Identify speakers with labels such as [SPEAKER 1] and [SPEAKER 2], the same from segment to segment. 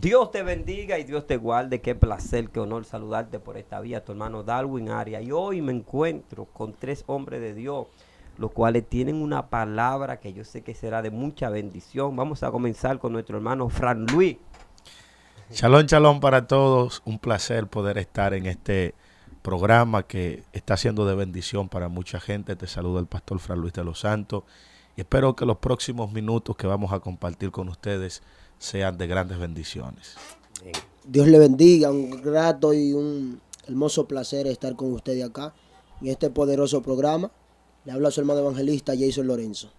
[SPEAKER 1] Dios te bendiga y Dios te guarde. Qué placer, qué honor saludarte por esta vía, tu hermano Darwin Arias. Y hoy me encuentro con tres hombres de Dios, los cuales tienen una palabra que yo sé que será de mucha bendición. Vamos a comenzar con nuestro hermano Fran Luis.
[SPEAKER 2] Shalom, shalom para todos. Un placer poder estar en este programa que está siendo de bendición para mucha gente. Te saluda el pastor Fran Luis de los Santos y espero que los próximos minutos que vamos a compartir con ustedes sean de grandes bendiciones.
[SPEAKER 3] Dios le bendiga, un grato y un hermoso placer estar con ustedes acá en este poderoso programa. Le habla su hermano evangelista Jason Lorenzo.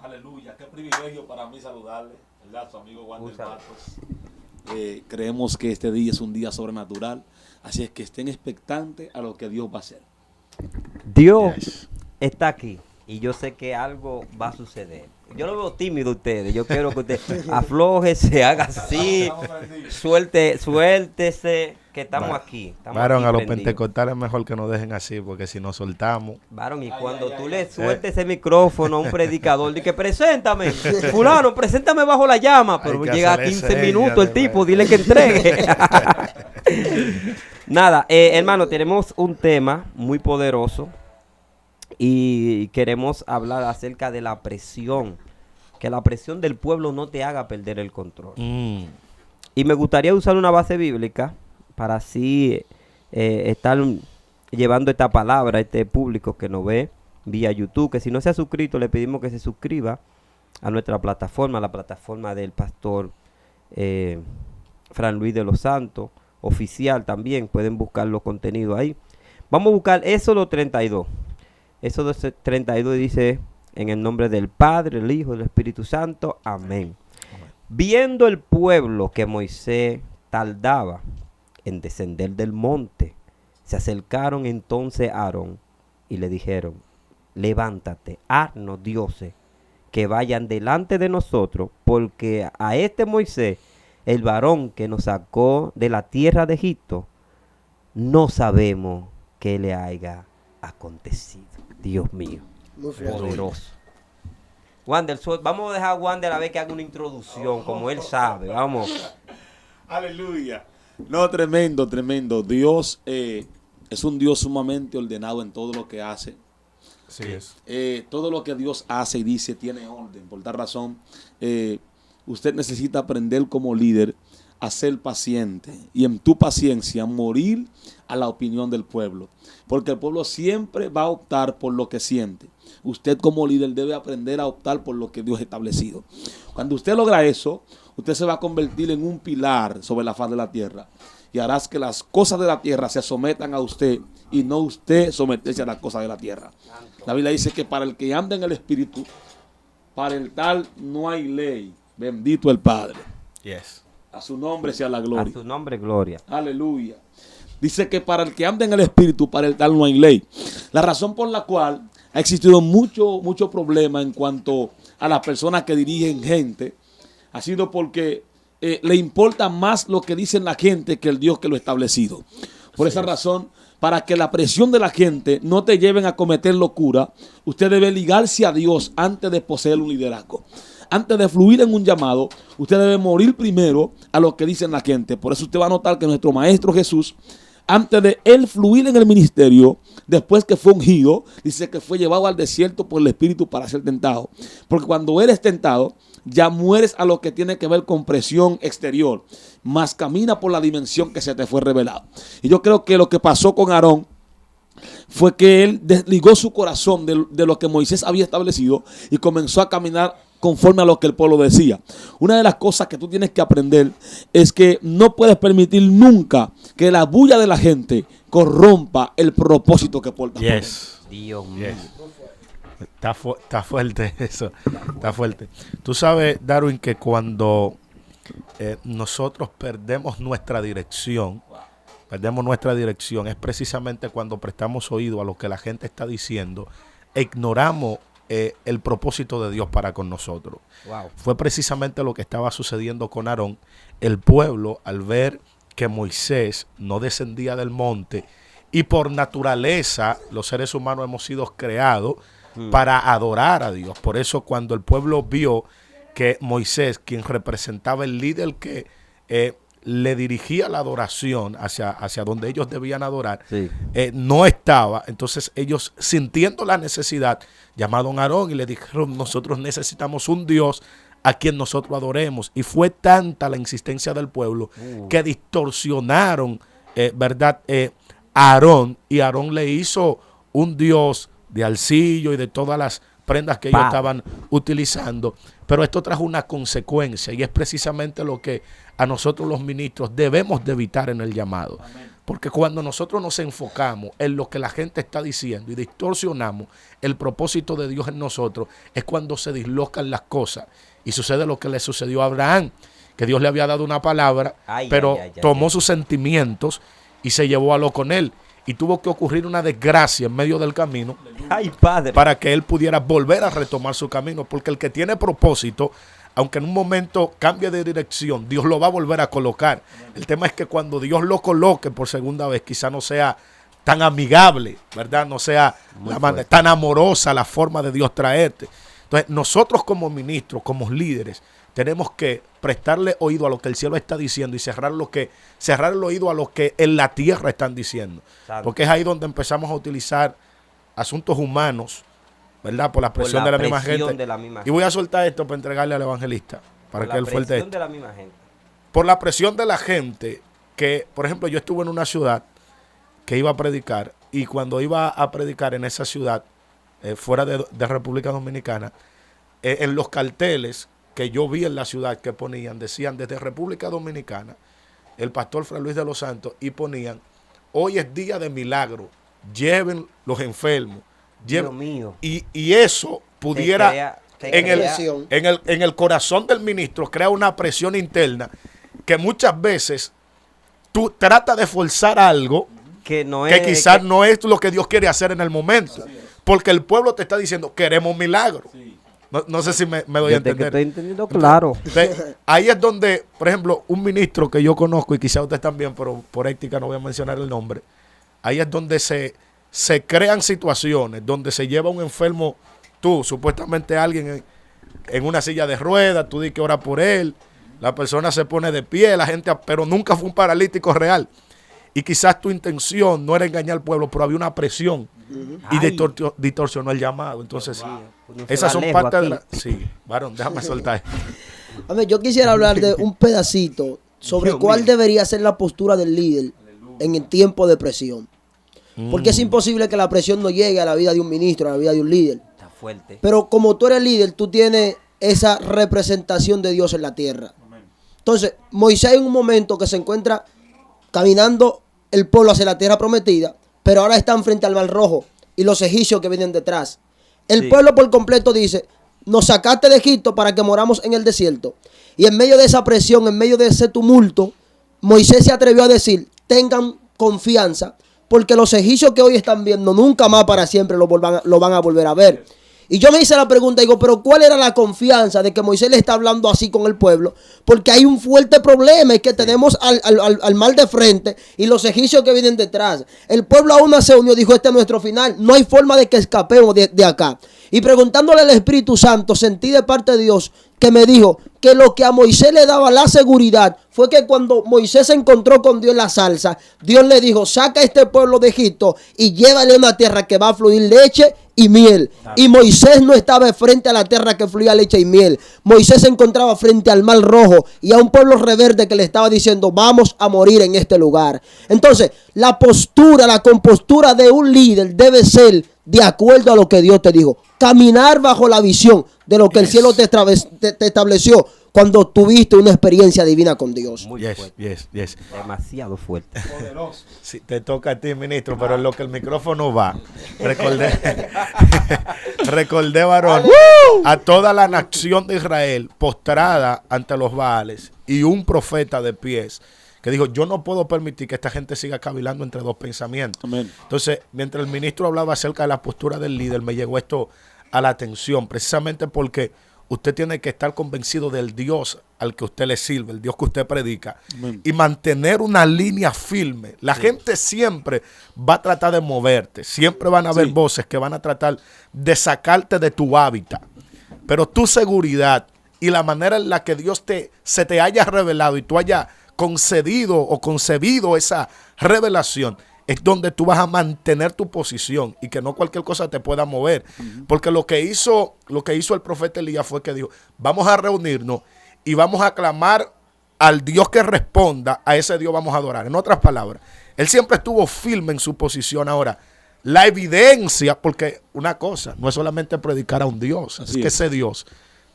[SPEAKER 4] Aleluya, qué privilegio para mí saludarle, ¿verdad? Su amigo Wander Matos. Creemos que este día es un día sobrenatural, así es que estén expectantes a lo que Dios va a hacer.
[SPEAKER 1] Dios está aquí y yo sé que algo va a suceder. Yo lo veo tímido a ustedes. Yo quiero que usted afloje, se haga así, suéltese, que estamos aquí.
[SPEAKER 2] Varón, a los pentecostales es mejor que nos dejen así, porque si nos soltamos.
[SPEAKER 1] Varón, y cuando tú le sueltes ese micrófono a un predicador, di que preséntame, fulano, preséntame bajo la llama, pero llega a 15 minutos el tipo, dile que entregue. Nada, hermano, tenemos un tema muy poderoso. Y queremos hablar acerca de la presión, que la presión del pueblo no te haga perder el control. Y me gustaría usar una base bíblica para así estar llevando esta palabra a este público que nos ve vía YouTube, que si no se ha suscrito le pedimos que se suscriba a nuestra plataforma, la plataforma del pastor Fran Luis de los Santos, oficial también, pueden buscar los contenidos ahí. Vamos a buscar Éxodo 32. Éxodo 32 dice, en el nombre del Padre, el Hijo y el Espíritu Santo, amén. Viendo el pueblo que Moisés tardaba en descender del monte, se acercaron entonces a Aarón y le dijeron, levántate, haznos dioses que vayan delante de nosotros, porque a este Moisés, el varón que nos sacó de la tierra de Egipto, no sabemos qué le haya acontecido. Dios mío, poderoso. Wander, vamos a dejar a Wander a ver que haga una introducción, como él sabe, vamos.
[SPEAKER 4] Aleluya. No, tremendo, tremendo. Dios es un Dios sumamente ordenado en todo lo que hace.
[SPEAKER 2] Así es.
[SPEAKER 4] Todo lo que Dios hace y dice tiene orden. Por tal razón, usted necesita aprender como líder a ser paciente y en tu paciencia morir a la opinión del pueblo, porque el pueblo siempre va a optar por lo que siente. Usted como líder debe aprender a optar por lo que Dios ha establecido. Cuando usted logra eso, usted se va a convertir en un pilar sobre la faz de la tierra y harás que las cosas de la tierra se sometan a usted y no usted someterse a las cosas de la tierra. La Biblia dice que para el que anda en el Espíritu, para el tal no hay ley. Bendito el Padre.
[SPEAKER 2] Yes.
[SPEAKER 4] A su nombre sea la gloria.
[SPEAKER 1] A su nombre, gloria.
[SPEAKER 4] Aleluya. Dice que para el que anda en el Espíritu, para el tal no hay ley. La razón por la cual ha existido mucho problema en cuanto a las personas que dirigen gente ha sido porque le importa más lo que dicen la gente que el Dios que lo ha establecido. Por esa razón, para que la presión de la gente no te lleven a cometer locura, usted debe ligarse a Dios antes de poseer un liderazgo. Antes de fluir en un llamado, usted debe morir primero a lo que dicen la gente. Por eso usted va a notar que nuestro Maestro Jesús, antes de él fluir en el ministerio, después que fue ungido, dice que fue llevado al desierto por el Espíritu para ser tentado. Porque cuando eres tentado, ya mueres a lo que tiene que ver con presión exterior, más camina por la dimensión que se te fue revelado. Y yo creo que lo que pasó con Aarón fue que él desligó su corazón de lo que Moisés había establecido y comenzó a caminar conforme a lo que el pueblo decía. Una de las cosas que tú tienes que aprender es que no puedes permitir nunca que la bulla de la gente corrompa el propósito que porta.
[SPEAKER 2] Yes.
[SPEAKER 1] Dios mío.
[SPEAKER 2] Yes. Está fuerte eso. Está fuerte. Tú sabes, Darwin, que cuando nosotros perdemos nuestra dirección, es precisamente cuando prestamos oído a lo que la gente está diciendo, ignoramos el propósito de Dios para con nosotros.
[SPEAKER 1] Wow.
[SPEAKER 2] Fue precisamente lo que estaba sucediendo con Aarón. El pueblo, al ver que Moisés no descendía del monte, y por naturaleza los seres humanos hemos sido creados para adorar a Dios. Por eso cuando el pueblo vio que Moisés, quien representaba el líder que le dirigía la adoración hacia donde ellos debían adorar,
[SPEAKER 1] Sí.
[SPEAKER 2] no estaba. Entonces ellos, sintiendo la necesidad, llamaron a Aarón y le dijeron: nosotros necesitamos un Dios a quien nosotros adoremos. Y fue tanta la insistencia del pueblo que distorsionaron, ¿verdad? A Aarón, y Aarón le hizo un Dios de arcillo y de todas las prendas que ellos estaban utilizando. Pero esto trajo una consecuencia, y es precisamente lo que a nosotros los ministros debemos de evitar en el llamado. Porque cuando nosotros nos enfocamos en lo que la gente está diciendo y distorsionamos el propósito de Dios en nosotros, es cuando se dislocan las cosas. Y sucede lo que le sucedió a Abraham, que Dios le había dado una palabra, pero tomó sus sentimientos y se llevó a lo con él. Y tuvo que ocurrir una desgracia en medio del camino,
[SPEAKER 1] Ay, padre.
[SPEAKER 2] para que él pudiera volver a retomar su camino. Porque el que tiene propósito, aunque en un momento cambie de dirección, Dios lo va a volver a colocar. El tema es que cuando Dios lo coloque por segunda vez, quizá no sea tan amigable, ¿verdad? No sea tan amorosa la forma de Dios traerte. Entonces, nosotros como ministros, como líderes, tenemos que prestarle oído a lo que el cielo está diciendo y cerrar el oído a lo que en la tierra están diciendo. Claro. Porque es ahí donde empezamos a utilizar asuntos humanos, ¿verdad? Por la presión de la misma gente. Y voy a soltar esto para entregarle al evangelista, para que él fuerte esto.
[SPEAKER 1] Por la presión de la misma gente.
[SPEAKER 2] Por la presión de la gente, que, por ejemplo, yo estuve en una ciudad que iba a predicar, y cuando iba a predicar en esa ciudad, fuera de República Dominicana, en los carteles que yo vi en la ciudad que ponían, decían: desde República Dominicana, el pastor Fray Luis de los Santos, y ponían: hoy es día de milagro, lleven los enfermos.
[SPEAKER 1] Dios mío.
[SPEAKER 2] Y eso pudiera, en el corazón del ministro, crea una presión interna que muchas veces tú tratas de forzar algo que quizás no es lo que Dios quiere hacer en el momento. Porque el pueblo te está diciendo: queremos milagro. Sí. No sé si me doy a entender.
[SPEAKER 1] Que estoy entendiendo claro.
[SPEAKER 2] Ahí es donde, por ejemplo, un ministro que yo conozco, y quizás ustedes también, pero por ética no voy a mencionar el nombre, ahí es donde se crean situaciones donde se lleva un enfermo, tú, supuestamente alguien en una silla de ruedas, tú di que ora por él, la persona se pone de pie, la gente, pero nunca fue un paralítico real. Y quizás tu intención no era engañar al pueblo, pero había una presión y distorsionó el llamado. Entonces, esas son partes de la... Sí, varón, déjame soltar.
[SPEAKER 3] A ver, yo quisiera hablar de un pedacito sobre cuál debería ser la postura del líder en el tiempo de presión. Porque es imposible que la presión no llegue a la vida de un ministro, a la vida de un líder.
[SPEAKER 1] Está fuerte.
[SPEAKER 3] Pero como tú eres líder, tú tienes esa representación de Dios en la tierra. Entonces, Moisés en un momento que se encuentra caminando el pueblo hacia la tierra prometida, pero ahora están frente al Mar Rojo y los egipcios que vienen detrás. El pueblo por completo dice: nos sacaste de Egipto para que moramos en el desierto. Y en medio de esa presión, en medio de ese tumulto, Moisés se atrevió a decir: tengan confianza, porque los egipcios que hoy están viendo nunca más para siempre lo van a volver a ver. Y yo me hice la pregunta, digo, pero ¿cuál era la confianza de que Moisés le está hablando así con el pueblo? Porque hay un fuerte problema, es que tenemos al mar de frente y los egipcios que vienen detrás. El pueblo aún no se unió, dijo: este es nuestro final, no hay forma de que escapemos de acá. Y preguntándole al Espíritu Santo, sentí de parte de Dios que me dijo que lo que a Moisés le daba la seguridad fue que cuando Moisés se encontró con Dios en la salsa, Dios le dijo: saca a este pueblo de Egipto y llévale a una tierra que va a fluir leche y miel. Y Moisés no estaba frente a la tierra que fluía leche y miel. Moisés se encontraba frente al Mar Rojo y a un pueblo rebelde que le estaba diciendo: vamos a morir en este lugar. Entonces, la postura, la compostura de un líder debe ser de acuerdo a lo que Dios te dijo. Caminar bajo la visión de lo que el cielo te estableció cuando tuviste una experiencia divina con Dios.
[SPEAKER 1] Muy fuerte. Demasiado fuerte.
[SPEAKER 2] Poderoso. Sí, te toca a ti, ministro, pero en lo que el micrófono va. Recordé, varón, a toda la nación de Israel postrada ante los Baales y un profeta de pies que dijo: yo no puedo permitir que esta gente siga cavilando entre dos pensamientos. Amén. Entonces, mientras el ministro hablaba acerca de la postura del líder, me llegó esto a la atención, precisamente porque usted tiene que estar convencido del Dios al que usted le sirve, el Dios que usted predica. Amén. Y mantener una línea firme. La gente siempre va a tratar de moverte, siempre van a haber voces que van a tratar de sacarte de tu hábitat, pero tu seguridad y la manera en la que Dios se te haya revelado y tú hayas concedido o concebido esa revelación, es donde tú vas a mantener tu posición y que no cualquier cosa te pueda mover. Porque lo que hizo el profeta Elías fue que dijo, vamos a reunirnos y vamos a clamar al Dios que responda, a ese Dios vamos a adorar. En otras palabras, él siempre estuvo firme en su posición. Ahora, la evidencia, porque una cosa, no es solamente predicar a un Dios, es que ese Dios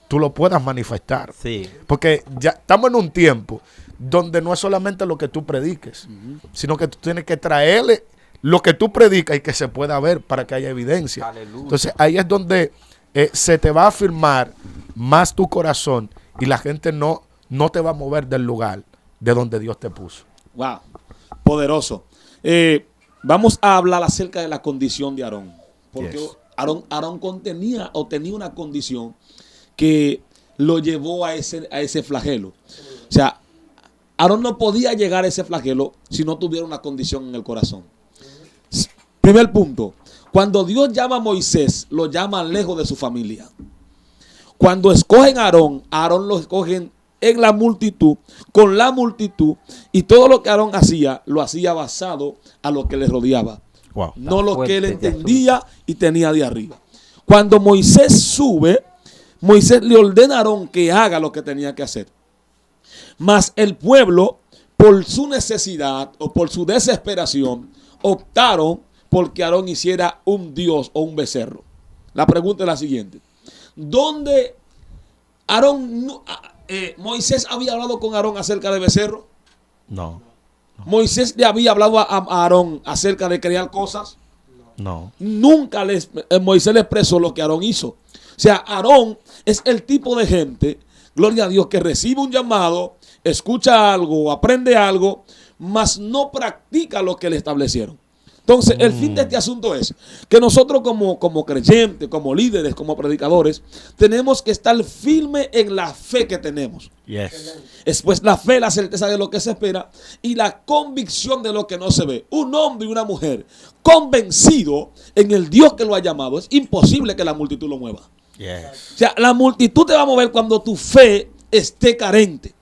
[SPEAKER 2] tú lo puedas manifestar.
[SPEAKER 1] Sí.
[SPEAKER 2] Porque ya estamos en un tiempo donde no es solamente lo que tú prediques, sino que tú tienes que traerle lo que tú predicas y que se pueda ver para que haya evidencia.
[SPEAKER 1] Aleluya.
[SPEAKER 2] Entonces ahí es donde se te va a afirmar más tu corazón y la gente no te va a mover del lugar de donde Dios te puso.
[SPEAKER 4] Wow, poderoso. Vamos a hablar acerca de la condición de Aarón. Porque
[SPEAKER 2] Yes.
[SPEAKER 4] Aarón tenía una condición que lo llevó a ese flagelo. O sea, Aarón no podía llegar a ese flagelo si no tuviera una condición en el corazón. Primer punto. Cuando Dios llama a Moisés, lo llama lejos de su familia. Cuando escogen a Aarón lo escogen en la multitud, con la multitud, y todo lo que Aarón hacía, lo hacía basado a lo que le rodeaba.
[SPEAKER 2] Wow.
[SPEAKER 4] No lo que él
[SPEAKER 1] Fuerte,
[SPEAKER 4] entendía y tenía de arriba. Cuando Moisés sube, Moisés le ordena a Aarón que haga lo que tenía que hacer. Mas el pueblo, por su necesidad o por su desesperación, optaron porque Aarón hiciera un dios o un becerro. La pregunta es la siguiente. ¿Dónde Moisés había hablado con Aarón acerca de becerro?
[SPEAKER 2] No.
[SPEAKER 4] Moisés le había hablado a Aarón acerca de crear cosas.
[SPEAKER 2] No.
[SPEAKER 4] Nunca Moisés le expresó lo que Aarón hizo. O sea, Aarón es el tipo de gente, gloria a Dios, que recibe un llamado, escucha algo, aprende algo, mas no practica lo que le establecieron. Entonces, el fin de este asunto es que nosotros como creyentes, como líderes, como predicadores, tenemos que estar firmes en la fe que tenemos.
[SPEAKER 2] Yes.
[SPEAKER 4] Después la fe, la certeza de lo que se espera y la convicción de lo que no se ve. Un hombre y una mujer convencido en el Dios que lo ha llamado, es imposible que la multitud lo mueva.
[SPEAKER 2] Yes.
[SPEAKER 4] O sea, la multitud te va a mover cuando tu fe esté carente.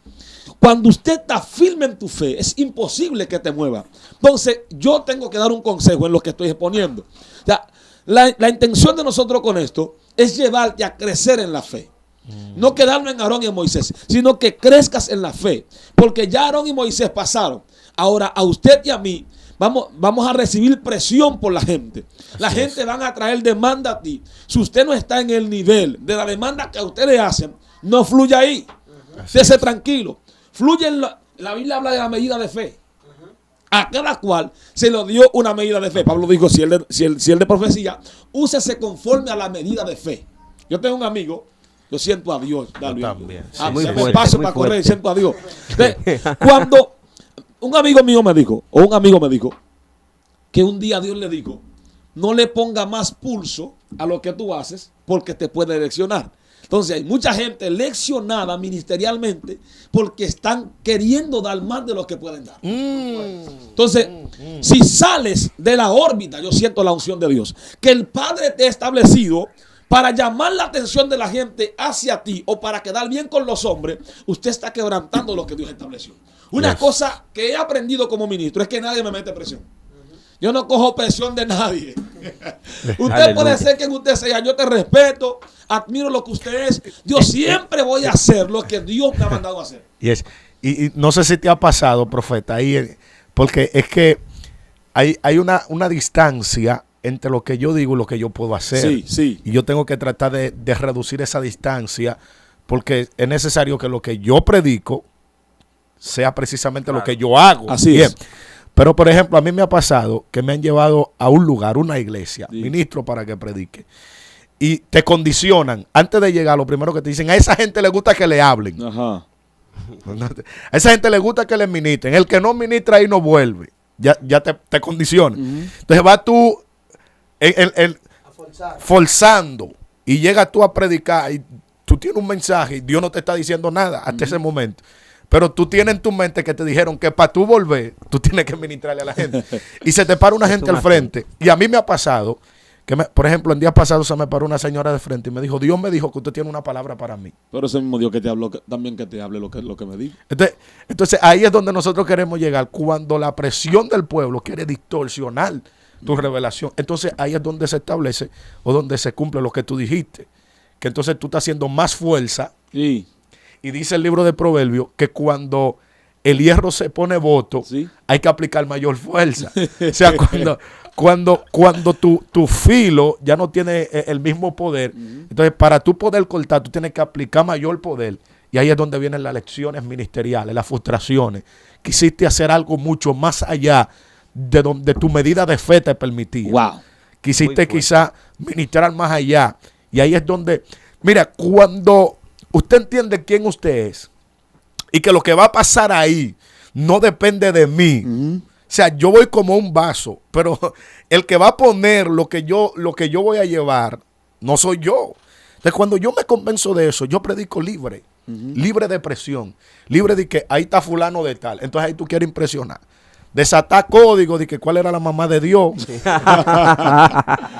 [SPEAKER 4] Cuando usted está firme en tu fe, es imposible que te mueva. Entonces, yo tengo que dar un consejo en lo que estoy exponiendo. O sea, la intención de nosotros con esto es llevarte a crecer en la fe. No quedarnos en Aarón y en Moisés, sino que crezcas en la fe. Porque ya Aarón y Moisés pasaron. Ahora, a usted y a mí, vamos a recibir presión por la gente. La gente van a traer demanda a ti. Si usted no está en el nivel de la demanda que a usted le hacen, no fluya ahí. Esté tranquilo. Fluye en la Biblia habla de la medida de fe. A cada cual se le dio una medida de fe. Pablo dijo, si el de profecía, úsese conforme a la medida de fe. Yo tengo un amigo, yo siento a Dios.
[SPEAKER 2] Yo también.
[SPEAKER 4] Ah,
[SPEAKER 1] muy
[SPEAKER 4] se me
[SPEAKER 1] fuerte,
[SPEAKER 4] paso
[SPEAKER 1] muy
[SPEAKER 4] para correr y
[SPEAKER 1] fuerte.
[SPEAKER 4] siento a Dios. Cuando un amigo mío me dijo, o un amigo me dijo, que un día Dios le dijo, no le ponga más pulso a lo que tú haces porque te puede leccionar. Entonces hay mucha gente leccionada ministerialmente porque están queriendo dar más de lo que pueden dar. Entonces, si sales de la órbita, yo siento la unción de Dios, que el Padre te ha establecido para llamar la atención de la gente hacia ti o para quedar bien con los hombres, usted está quebrantando lo que Dios estableció. Una cosa que he aprendido como ministro es que nadie me mete presión. Yo no cojo presión de nadie. Usted puede ser quien usted sea. Yo te respeto, admiro lo que usted es. Yo siempre voy a hacer lo que Dios me ha mandado a hacer.
[SPEAKER 2] Yes. Y no sé si te ha pasado, profeta, ahí, porque es que hay una distancia entre lo que yo digo y lo que yo puedo hacer.
[SPEAKER 4] Sí, sí.
[SPEAKER 2] Y yo tengo que tratar de reducir esa distancia porque es necesario que lo que yo predico sea precisamente lo que yo hago.
[SPEAKER 4] Así es.
[SPEAKER 2] Pero, por ejemplo, a mí me ha pasado que me han llevado a un lugar, una iglesia,
[SPEAKER 4] Sí.
[SPEAKER 2] ministro para que predique. Y te condicionan. Antes de llegar, lo primero que te dicen, a esa gente le gusta que le hablen.
[SPEAKER 4] Ajá.
[SPEAKER 2] A esa gente le gusta que le ministren. El que no ministra ahí no vuelve. Ya te condicionan. Entonces vas tú forzando y llegas tú a predicar y tú tienes un mensaje y Dios no te está diciendo nada hasta ese momento. Pero tú tienes en tu mente que te dijeron que para tú volver, tú tienes que ministrarle a la gente. Y se te para una gente al frente. Y a mí me ha pasado Por ejemplo, el día pasado se me paró una señora de frente y me dijo, Dios me dijo que usted tiene una palabra para mí.
[SPEAKER 4] Pero ese mismo Dios que te habló, también que te hable lo que me dijo.
[SPEAKER 2] Entonces ahí es donde nosotros queremos llegar, cuando la presión del pueblo quiere distorsionar tu revelación. Entonces ahí es donde se establece o donde se cumple lo que tú dijiste, que entonces tú estás haciendo más fuerza.
[SPEAKER 4] Sí.
[SPEAKER 2] Y dice el libro de Proverbios que cuando el hierro se pone voto,
[SPEAKER 4] Sí.
[SPEAKER 2] hay que aplicar mayor fuerza. O sea, cuando tu filo ya no tiene el mismo poder, entonces para tú poder cortar, tú tienes que aplicar mayor poder. Y ahí es donde vienen las lecciones ministeriales, las frustraciones. Quisiste hacer algo mucho más allá de donde tu medida de fe te permitía.
[SPEAKER 4] Wow.
[SPEAKER 2] Quisiste quizá ministrar más allá. Y ahí es donde, mira, cuando usted entiende quién usted es y que lo que va a pasar ahí no depende de mí. O sea, yo voy como un vaso, pero el que va a poner lo que yo voy a llevar no soy yo. Entonces, cuando yo me convenzo de eso, yo predico libre, libre de presión, libre de que ahí está fulano de tal. Entonces ahí tú quieres impresionar. Desatar código de que cuál era la mamá de Dios.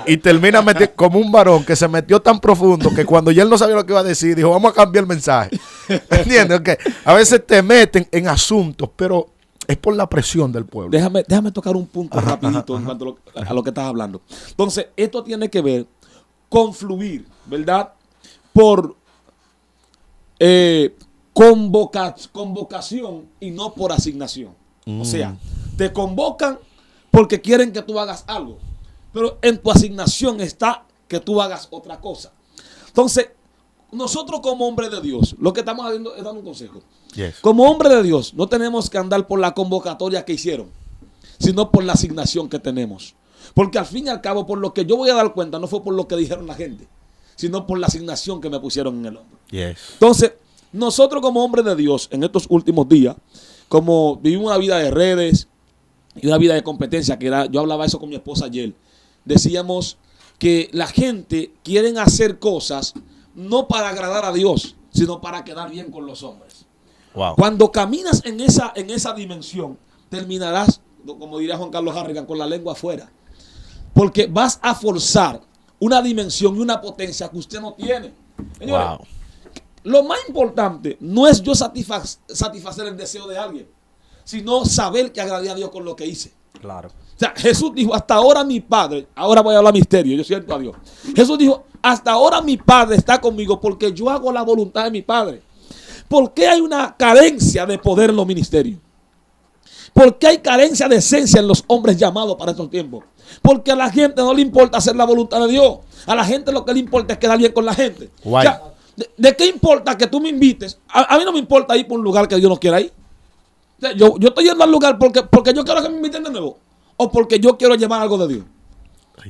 [SPEAKER 2] Y termina como un varón que se metió tan profundo que cuando ya él no sabía lo que iba a decir, dijo, vamos a cambiar el mensaje. ¿Entiendes? Okay. A veces te meten en asuntos, pero es por la presión del pueblo.
[SPEAKER 4] Déjame tocar un punto rapidito en cuanto a lo que estás hablando. Entonces, esto tiene que ver con fluir, ¿verdad? Por convocación y no por asignación. O sea, te convocan porque quieren que tú hagas algo, pero en tu asignación está que tú hagas otra cosa. Entonces, nosotros como hombres de Dios, lo que estamos haciendo es dando un consejo.
[SPEAKER 2] Yes.
[SPEAKER 4] Como hombres de Dios, no tenemos que andar por la convocatoria que hicieron, sino por la asignación que tenemos. Porque al fin y al cabo, por lo que yo voy a dar cuenta, no fue por lo que dijeron la gente, sino por la asignación que me pusieron en el hombro.
[SPEAKER 2] Yes.
[SPEAKER 4] Entonces, nosotros como hombres de Dios, en estos últimos días, como vivimos una vida de redes y una vida de competencia, yo hablaba eso con mi esposa ayer, decíamos que la gente quiere hacer cosas no para agradar a Dios, sino para quedar bien con los hombres.
[SPEAKER 2] Wow.
[SPEAKER 4] Cuando caminas en esa dimensión, terminarás, como diría Juan Carlos Harrigan, con la lengua afuera. Porque vas a forzar una dimensión y una potencia que usted no tiene. Señores,
[SPEAKER 2] Wow.
[SPEAKER 4] lo más importante no es yo satisfacer el deseo de alguien, sino saber que agradé a Dios con lo que hice.
[SPEAKER 1] Claro.
[SPEAKER 4] O sea, Jesús dijo, hasta ahora mi Padre, ahora voy a hablar misterio, yo siento a Dios. Jesús dijo, hasta ahora mi Padre está conmigo porque yo hago la voluntad de mi Padre. ¿Por qué hay una carencia de poder en los ministerios? ¿Por qué hay carencia de esencia en los hombres llamados para estos tiempos? Porque a la gente no le importa hacer la voluntad de Dios. A la gente lo que le importa es quedar bien con la gente.
[SPEAKER 2] Guay.
[SPEAKER 4] O sea, ¿de qué importa que tú me invites? A mí no me importa ir por un lugar que Dios no quiera ir. O sea, yo estoy yendo al lugar porque yo quiero que me inviten de nuevo. O porque yo quiero llevar algo de Dios.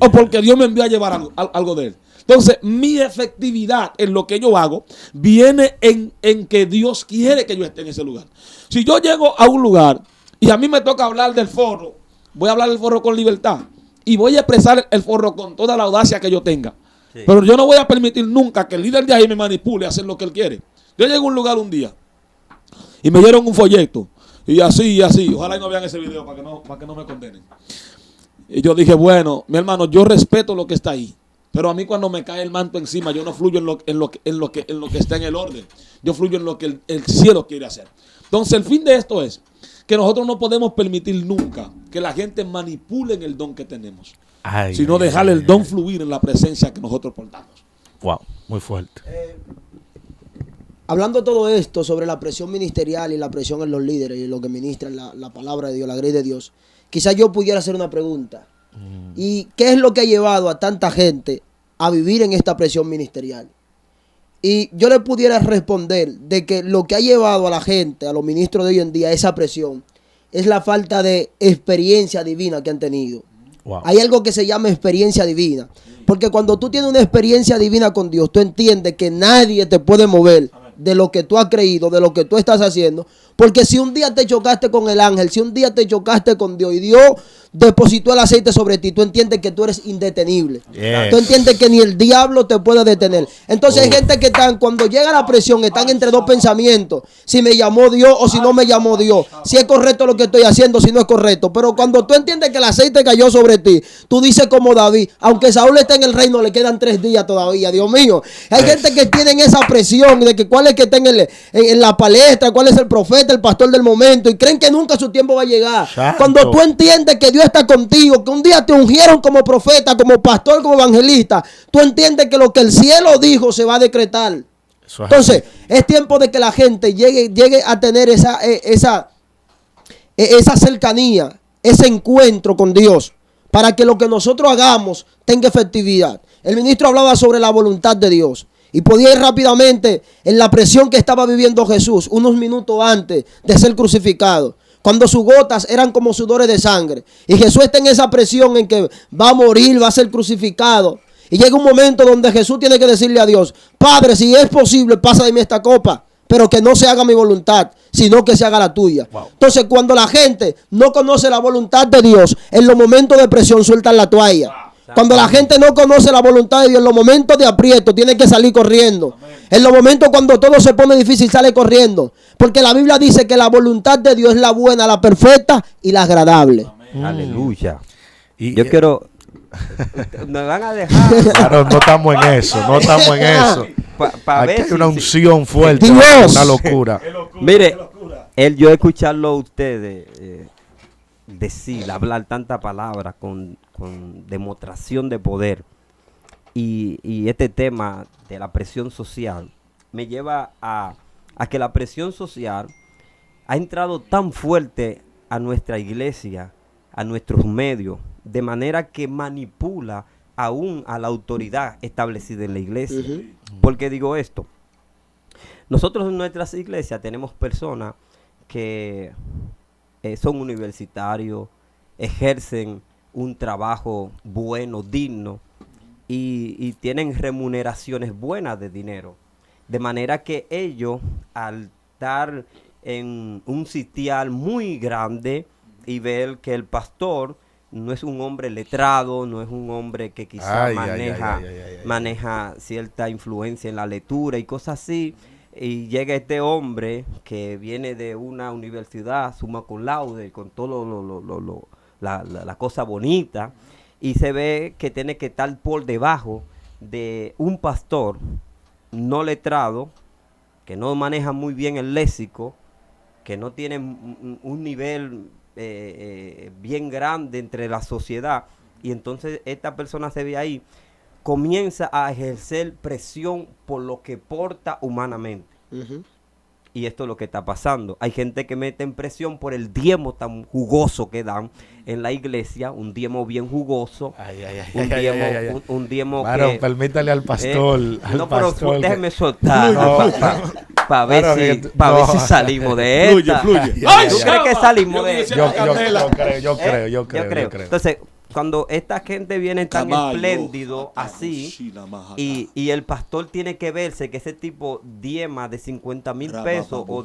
[SPEAKER 4] O porque Dios me envió a llevar algo de Él. Entonces, mi efectividad en lo que yo hago viene en que Dios quiere que yo esté en ese lugar. Si yo llego a un lugar y a mí me toca hablar del forro, voy a hablar del forro con libertad. Y voy a expresar el forro con toda la audacia que yo tenga. Sí. Pero yo no voy a permitir nunca que el líder de ahí me manipule a hacer lo que él quiere. Yo llego a un lugar un día y me dieron un folleto. Y así. Ojalá y no vean ese video para que no me condenen. Y yo dije, bueno, mi hermano, yo respeto lo que está ahí. Pero a mí cuando me cae el manto encima, yo no fluyo en lo que está en el orden. Yo fluyo en lo que el cielo quiere hacer. Entonces, el fin de esto es que nosotros no podemos permitir nunca que la gente manipule en el don que tenemos. Sino dejarle el don fluir en la presencia que nosotros portamos.
[SPEAKER 2] Wow, muy fuerte.
[SPEAKER 3] Hablando de todo esto sobre la presión ministerial y la presión en los líderes y lo que ministran la palabra de Dios, la gracia de Dios, quizás yo pudiera hacer una pregunta. ¿Y qué es lo que ha llevado a tanta gente a vivir en esta presión ministerial? Y yo le pudiera responder de que lo que ha llevado a la gente, a los ministros de hoy en día, a esa presión, es la falta de experiencia divina que han tenido. Wow. Hay algo que se llama experiencia divina. Porque cuando tú tienes una experiencia divina con Dios, tú entiendes que nadie te puede mover de lo que tú has creído, de lo que tú estás haciendo. Porque si un día te chocaste con el ángel, si un día te chocaste con Dios y Dios depositó el aceite sobre ti, tú entiendes que tú eres indetenible.
[SPEAKER 2] Yes.
[SPEAKER 3] Tú entiendes que ni el diablo te puede detener. Entonces hay gente que están, cuando llega la presión, están entre dos pensamientos. Si me llamó Dios o si no me llamó Dios. Si es correcto lo que estoy haciendo, si no es correcto. Pero cuando tú entiendes que el aceite cayó sobre ti, tú dices como David, aunque Saúl esté en el reino, le quedan 3 días todavía. Dios mío. Hay gente que tienen esa presión de que cuál es que está en la palestra, cuál es el profeta, el pastor del momento, y creen que nunca su tiempo va a llegar.
[SPEAKER 2] Santo.
[SPEAKER 3] Cuando tú entiendes que Dios está contigo, que un día te ungieron como profeta, como pastor, como evangelista, tú entiendes que lo que el cielo dijo se va a decretar.
[SPEAKER 2] Eso es
[SPEAKER 3] Entonces, es tiempo de que la gente llegue a tener esa cercanía, ese encuentro con Dios, para que lo que nosotros hagamos tenga efectividad. El ministro hablaba sobre la voluntad de Dios. Y podía ir rápidamente en la presión que estaba viviendo Jesús unos minutos antes de ser crucificado. Cuando sus gotas eran como sudores de sangre. Y Jesús está en esa presión en que va a morir, va a ser crucificado. Y llega un momento donde Jesús tiene que decirle a Dios: Padre, si es posible, pasa de mí esta copa, pero que no se haga mi voluntad, sino que se haga la tuya. Wow. Entonces, cuando la gente no conoce la voluntad de Dios, en los momentos de presión sueltan la toalla. Wow. Cuando la gente no conoce la voluntad de Dios, en los momentos de aprieto, tiene que salir corriendo. Amén. En los momentos cuando todo se pone difícil, sale corriendo. Porque la Biblia dice que la voluntad de Dios es la buena, la perfecta y la agradable.
[SPEAKER 1] Aleluya. Yo quiero... Me van a dejar...
[SPEAKER 2] Claro, no estamos en eso, no estamos en eso. Aquí hay una unción fuerte,
[SPEAKER 3] Dios.
[SPEAKER 2] Una locura.
[SPEAKER 1] Mire, yo escucharlo a ustedes decir, hablar tanta palabra con demostración de poder y este tema de la presión social me lleva a que la presión social ha entrado tan fuerte a nuestra iglesia, a nuestros medios, de manera que manipula aún a la autoridad establecida en la iglesia. ¿Por qué digo esto? Nosotros en nuestras iglesias tenemos personas que son universitarios, ejercen un trabajo bueno, digno, y tienen remuneraciones buenas de dinero. De manera que ellos, al estar en un sitial muy grande y ver que el pastor no es un hombre letrado, no es un hombre que quizá maneja cierta influencia en la lectura y cosas así, y llega este hombre que viene de una universidad summa cum laude, con todo la cosa bonita, y se ve que tiene que estar por debajo de un pastor no letrado, que no maneja muy bien el léxico, que no tiene un nivel bien grande entre la sociedad, y entonces esta persona se ve ahí, comienza a ejercer presión por lo que porta humanamente. Y esto es lo que está pasando. Hay gente que mete en presión por el diezmo tan jugoso que dan en la iglesia, un diezmo bien jugoso, un diezmo
[SPEAKER 2] claro,
[SPEAKER 1] que...
[SPEAKER 2] permítale al pastor.
[SPEAKER 1] No, pero déjeme soltar para ver si salimos de esta.
[SPEAKER 4] Fluye.
[SPEAKER 1] ¿Tú crees que salimos de esta?
[SPEAKER 2] Yo creo.
[SPEAKER 1] Entonces, cuando esta gente viene tan espléndido así, y el pastor tiene que verse que ese tipo diezma de 50,000 pesos o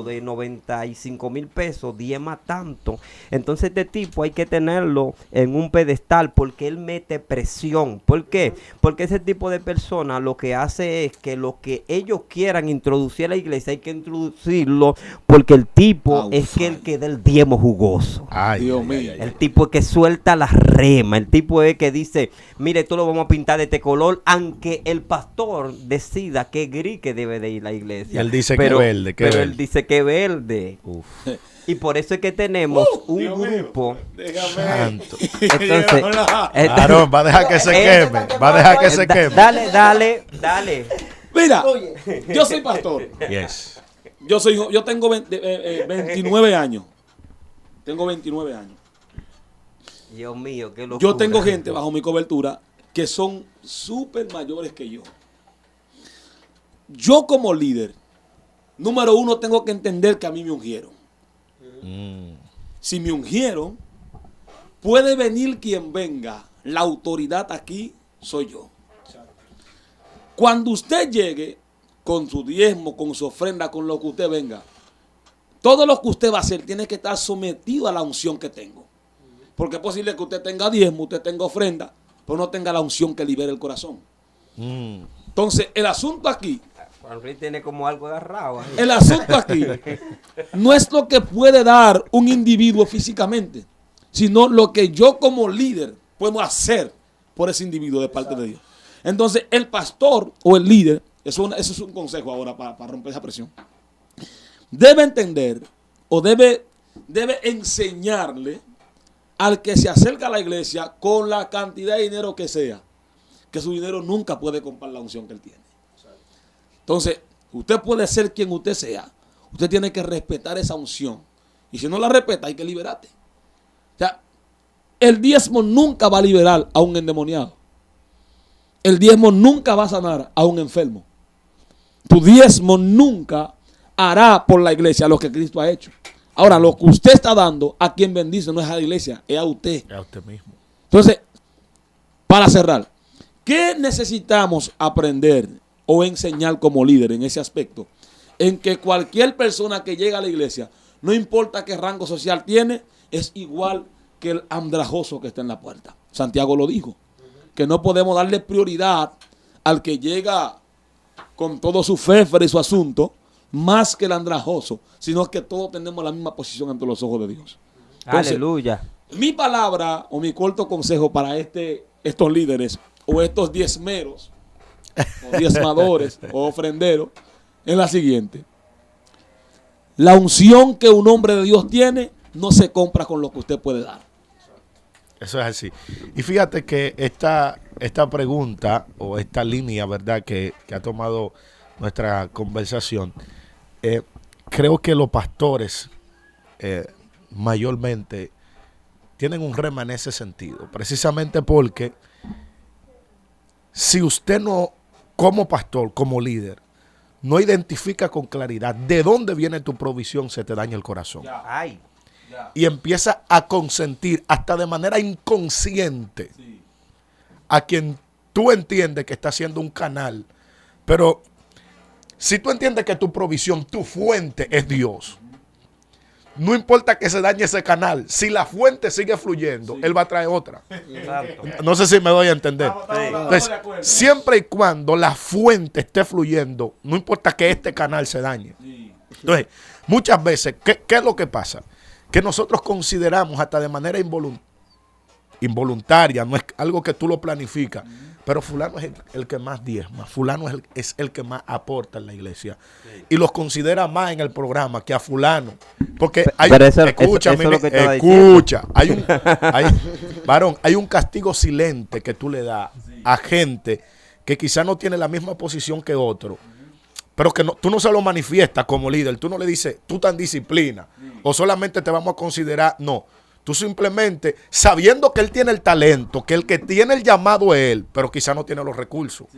[SPEAKER 1] de 95,000 pesos, diezma tanto, entonces este tipo hay que tenerlo en un pedestal porque él mete presión. ¿Por qué? Porque ese tipo de personas lo que hace es que lo que ellos quieran introducir a la iglesia hay que introducirlo porque el tipo es el que da el diezmo jugoso.
[SPEAKER 4] Dios mío.
[SPEAKER 1] El tipo es que suelta las rema, el tipo es que dice, mire, esto lo vamos a pintar de este color, aunque el pastor decida qué gris que debe de ir la iglesia.
[SPEAKER 2] Y él dice que verde,
[SPEAKER 1] pero él dice que verde. Uf. Y por eso es que tenemos un grupo.
[SPEAKER 2] Santo.
[SPEAKER 1] Entonces,
[SPEAKER 2] claro, va a dejar que se queme. Va a dejar que se queme.
[SPEAKER 1] Dale.
[SPEAKER 4] Mira, yo soy pastor.
[SPEAKER 2] Yes.
[SPEAKER 4] Yo tengo 29 años. Tengo 29 años.
[SPEAKER 1] Dios mío, qué locura.
[SPEAKER 4] Yo tengo gente bajo mi cobertura que son súper mayores que yo. Yo como líder, número uno, tengo que entender que a mí me ungieron. Si me ungieron, puede venir quien venga. La autoridad aquí soy yo. Cuando usted llegue con su diezmo, con su ofrenda, con lo que usted venga, todo lo que usted va a hacer tiene que estar sometido a la unción que tengo. Porque es posible que usted tenga diezmo, usted tenga ofrenda, pero no tenga la unción que libere el corazón. Entonces, el asunto aquí,
[SPEAKER 1] Juan Luis tiene como algo agarrado ahí.
[SPEAKER 4] el asunto aquí no es lo que puede dar un individuo físicamente, sino lo que yo como líder puedo hacer por ese individuo de parte de Dios. Entonces, el pastor o el líder, eso es un consejo ahora para romper esa presión, debe entender o debe enseñarle al que se acerca a la iglesia con la cantidad de dinero que sea, que su dinero nunca puede comprar la unción que él tiene. Entonces, usted puede ser quien usted sea, usted tiene que respetar esa unción. Y si no la respeta, hay que liberarte. O sea, el diezmo nunca va a liberar a un endemoniado. El diezmo nunca va a sanar a un enfermo. Tu diezmo nunca hará por la iglesia lo que Cristo ha hecho. Ahora, lo que usted está dando a quien bendice no es a la iglesia, es a usted.
[SPEAKER 2] Es a usted mismo.
[SPEAKER 4] Entonces, para cerrar, ¿qué necesitamos aprender o enseñar como líder en ese aspecto? En que cualquier persona que llega a la iglesia, no importa qué rango social tiene, es igual que el andrajoso que está en la puerta. Santiago lo dijo, que no podemos darle prioridad al que llega con todo su féfere y su asunto, más que el andrajoso, sino que todos tenemos la misma posición ante los ojos de Dios. Entonces,
[SPEAKER 1] Aleluya.
[SPEAKER 4] mi palabra o mi corto consejo para estos líderes o estos diezmeros, o diezmadores o ofrenderos, es la siguiente. La unción que un hombre de Dios tiene no se compra con lo que usted puede dar.
[SPEAKER 2] Eso es así. Y fíjate que esta pregunta o esta línea, ¿verdad?, que ha tomado nuestra conversación, creo que los pastores mayormente tienen un rema en ese sentido. Precisamente porque si usted no, como pastor, como líder, no identifica con claridad de dónde viene tu provisión, se te daña el corazón.
[SPEAKER 1] Ay.
[SPEAKER 2] Y empieza a consentir hasta de manera inconsciente a quien tú entiendes que está haciendo un canal. Pero si tú entiendes que tu provisión, tu fuente es Dios, no importa que se dañe ese canal, si la fuente sigue fluyendo, Él va a traer otra.
[SPEAKER 1] Exacto.
[SPEAKER 2] No sé si me doy a entender. Entonces, siempre y cuando la fuente esté fluyendo, no importa que este canal se dañe. Entonces, muchas veces, ¿qué es lo que pasa? Que nosotros consideramos hasta de manera involuntaria, no es algo que tú lo planificas, pero fulano es el que más diezma, fulano es el que más aporta en la iglesia, y los considera más en el programa que a fulano, porque hay, varón, hay un castigo silente que tú le das a gente que quizá no tiene la misma posición que otro, pero que tú no se lo manifiestas como líder, tú no le dices, tú tan disciplina, o solamente te vamos a considerar, no. Tú simplemente, sabiendo que él tiene el talento, que el que tiene el llamado es él, pero quizá no tiene los recursos.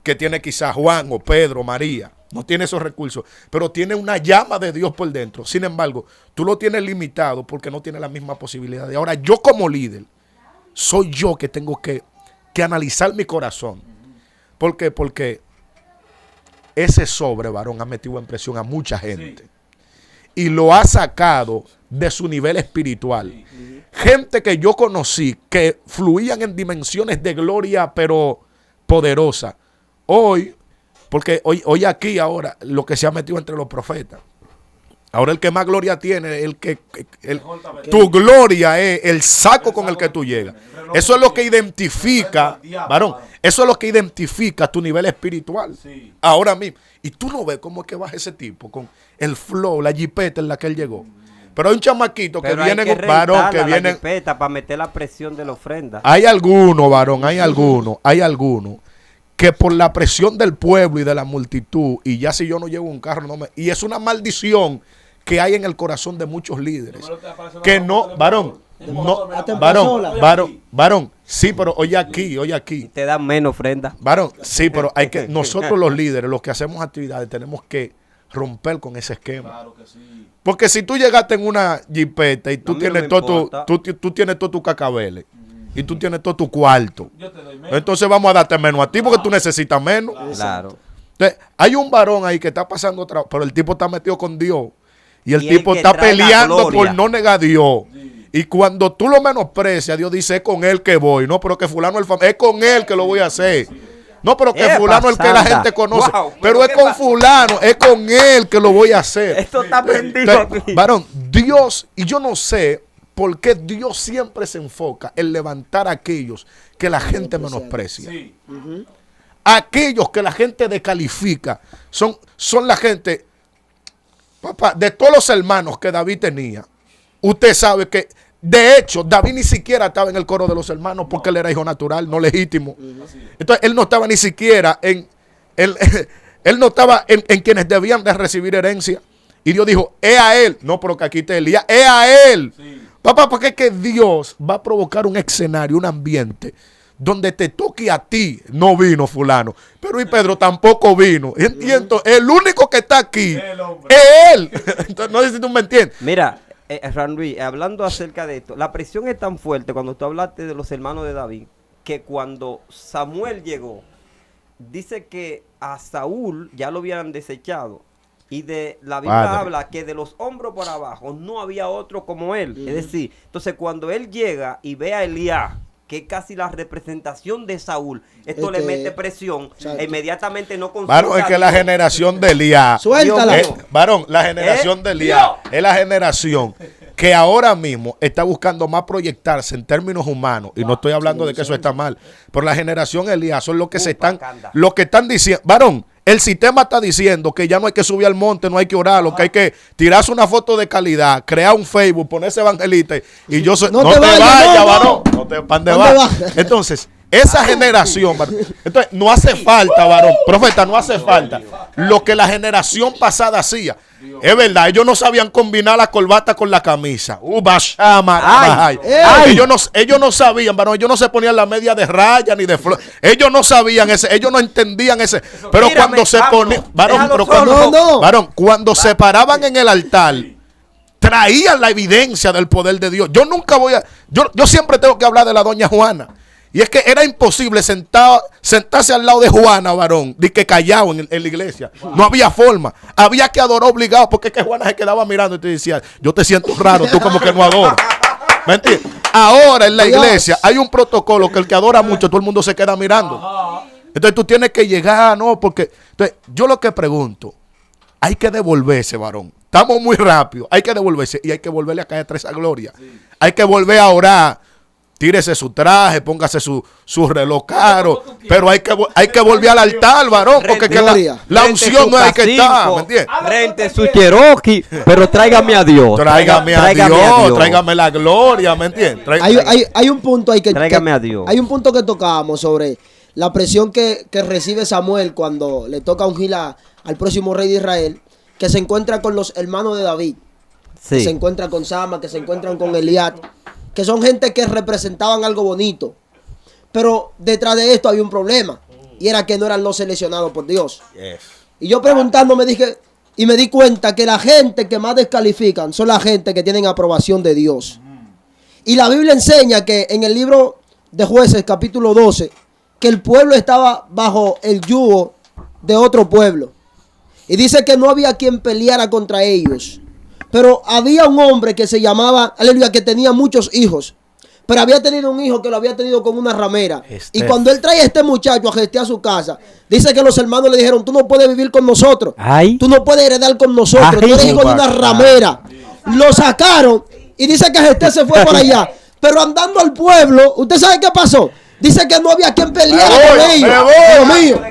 [SPEAKER 2] Que tiene quizá Juan o Pedro, María, no tiene esos recursos, pero tiene una llama de Dios por dentro. Sin embargo, tú lo tienes limitado porque no tiene la misma posibilidad. Ahora, yo como líder, soy yo que tengo que analizar mi corazón. ¿Por qué? Porque ese sobre, varón, ha metido en presión a mucha gente. Y lo ha sacado de su nivel espiritual. Gente que yo conocí que fluían en dimensiones de gloria, pero poderosa. Hoy, porque hoy aquí ahora, lo que se ha metido entre los profetas. Ahora el que más gloria tiene, tu gloria es el saco con el que tú llegas. Eso es lo que identifica, varón, eso es lo que identifica tu nivel espiritual. Ahora mismo. Y tú no ves cómo es que baja ese tipo con el flow, la jipeta en la que él llegó. Pero hay un chamaquito que viene con varón, que viene
[SPEAKER 1] para meter la presión de la ofrenda.
[SPEAKER 2] Hay algunos, varón, hay algunos que por la presión del pueblo y de la multitud, y ya si yo no llevo un carro, y es una maldición que hay en el corazón de muchos líderes. Que no, varón, sí, pero oye aquí.
[SPEAKER 1] Y te dan menos ofrenda.
[SPEAKER 2] Varón, sí, pero hay que, nosotros los líderes, los que hacemos actividades, tenemos que romper con ese esquema. Claro que sí. Porque si tú llegaste en una jipeta y tú tienes tú tienes todo tu cacabele y tú tienes todo tu cuarto, entonces vamos a darte menos a ti porque tú necesitas menos.
[SPEAKER 1] Claro.
[SPEAKER 2] Entonces, hay un varón ahí que está pasando pero el tipo está metido con Dios y el tipo está peleando por no negar a Dios. Y cuando tú lo menosprecias, Dios dice, es con él que voy. No, pero que fulano es con él que lo voy a hacer. No, pero que fulano es el que la gente conoce.
[SPEAKER 1] Wow,
[SPEAKER 2] pero es con fulano, es con él que lo voy a hacer.
[SPEAKER 1] Esto está prendido aquí.
[SPEAKER 2] Varón, Dios, y yo no sé por qué Dios siempre se enfoca en levantar a aquellos que la gente menosprecia.
[SPEAKER 4] Sí.
[SPEAKER 2] Aquellos que la gente descalifica son la gente, papá, de todos los hermanos que David tenía. Usted sabe que, de hecho, David ni siquiera estaba en el coro de los hermanos porque él era hijo natural, no legítimo. Entonces, él no estaba ni siquiera él no estaba en quienes debían de recibir herencia. Y Dios dijo, es a él. No, pero que aquí te Elías, es a él. Sí. Papá, porque es que Dios va a provocar un escenario, un ambiente donde te toque a ti. No vino fulano, pero y Pedro tampoco vino. Entiendo, el único que está aquí es él. Entonces, no sé si tú me entiendes.
[SPEAKER 1] Mira, Randy, hablando acerca de esto, la presión es tan fuerte cuando tú hablaste de los hermanos de David, que cuando Samuel llegó, dice que a Saúl ya lo habían desechado. Y de la Biblia habla que de los hombros por abajo no había otro como él. Es decir, entonces cuando él llega y ve a Elías, que es casi la representación de Saúl, esto le mete presión, e inmediatamente no consulta.
[SPEAKER 2] Varón, es que la generación de Elías,
[SPEAKER 3] Suéltala.
[SPEAKER 2] varón, la generación de Elías es la generación que ahora mismo está buscando más proyectarse en términos humanos, y no estoy hablando de que eso está mal, pero la generación Elías son los que están diciendo, varón, el sistema está diciendo que ya no hay que subir al monte, no hay que orar, lo que hay que tirarse una foto de calidad, crear un Facebook, ponerse evangelista y yo soy, no te vayas, varón, no te vas. Entonces, esa generación, varón, entonces no hace falta, varón, profeta, no hace falta lo que la generación pasada hacía. Es verdad, ellos no sabían combinar la corbata con la camisa. Ellos no sabían, varón, ellos no se ponían la media de raya ni de flor. Ellos no sabían ese, ellos no entendían ese. Pero cuando se ponían, varón, cuando se paraban en el altar, traían la evidencia del poder de Dios. Yo siempre tengo que hablar de la doña Juana. Y es que era imposible sentarse al lado de Juana, varón, de que callado en la iglesia. No había forma. Había que adorar obligado, porque es que Juana se quedaba mirando y te decía, yo te siento raro, tú como que no adoras. ¿Me entiendes? Ahora en la iglesia hay un protocolo que el que adora mucho, todo el mundo se queda mirando. Entonces tú tienes que llegar, ¿no? Porque entonces, yo lo que pregunto, hay que devolverse, varón. Estamos muy rápido, hay que devolverse y hay que volverle a caer a esa gloria. Hay que volver a orar. Tírese su traje, póngase su reloj caro, pero hay que volver al altar, varón, porque que la unción no hay que estar, ¿me entiendes?
[SPEAKER 1] Rente su Cherokee, pero tráigame a Dios.
[SPEAKER 2] Tráigame a Dios, tráigame la gloria, ¿me entiendes?
[SPEAKER 3] Hay un punto ahí
[SPEAKER 1] tráigame a Dios.
[SPEAKER 3] Hay un punto que tocábamos sobre la presión que recibe Samuel cuando le toca ungir al próximo rey de Israel, que se encuentra con los hermanos de David, que se encuentra con Sama, que se encuentran con Eliab, que son gente que representaban algo bonito. Pero detrás de esto había un problema, y era que no eran los seleccionados por Dios. Y yo preguntándome me di cuenta que la gente que más descalifican son la gente que tienen aprobación de Dios. Y la Biblia enseña que en el libro de Jueces, capítulo 12, que el pueblo estaba bajo el yugo de otro pueblo. Y dice que no había quien peleara contra ellos. Pero había un hombre que se llamaba, aleluya, que tenía muchos hijos. Pero había tenido un hijo que lo había tenido con una ramera. Y cuando él trae a este muchacho a gestear su casa, dice que los hermanos le dijeron, tú no puedes vivir con nosotros. Tú no puedes heredar con nosotros. Tú eres hijo de una ramera. Lo sacaron y dice que Gesté se fue por allá. Pero andando al pueblo, ¿usted sabe qué pasó? Dice que no había quien peleara con ellos. Dios mío.